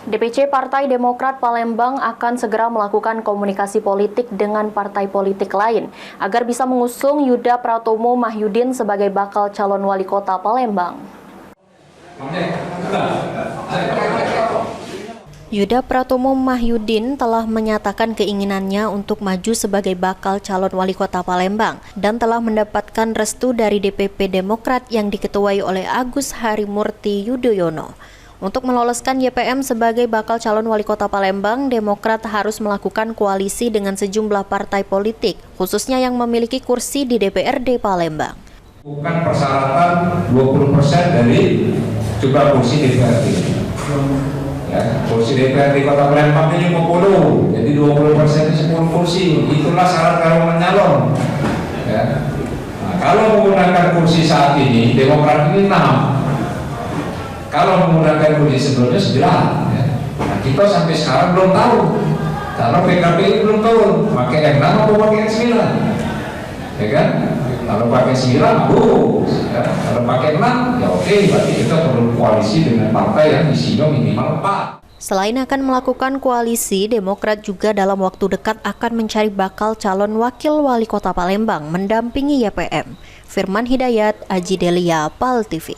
DPC Partai Demokrat Palembang akan segera melakukan komunikasi politik dengan partai politik lain agar bisa mengusung Yuda Pratomo Mahyudin sebagai bakal calon wali kota Palembang. Yuda Pratomo Mahyudin telah menyatakan keinginannya untuk maju sebagai bakal calon wali kota Palembang dan telah mendapatkan restu dari DPP Demokrat yang diketuai oleh Agus Harimurti Yudhoyono. Untuk meloloskan YPM sebagai bakal calon wali kota Palembang, Demokrat harus melakukan koalisi dengan sejumlah partai politik, khususnya yang memiliki kursi di DPRD Palembang. Bukan persyaratan 20% dari jumlah kursi DPRD. Ya, kursi DPRD Kota Palembang ini 50, jadi 20% itu 10 kursi. Itulah syarat kalau menyalon. Ya. Nah, kalau menggunakan kursi saat ini, Demokrat ini 6. Kalau menggunakan kursi sebelumnya 9. Ya. Nah, kita sampai sekarang belum tahu. Karena PKB belum tahu pakai yang 6 atau pakai yang 9. Ya kan? Kalau pakai 9 bagus. Ya. Kalau pakai 6 ya oke, berarti kita perlu koalisi dengan partai yang isinya minimal 4. Selain akan melakukan koalisi, Demokrat juga dalam waktu dekat akan mencari bakal calon wakil wali kota Palembang mendampingi YPM. Firman Hidayat, Aji Delia, PAL TV.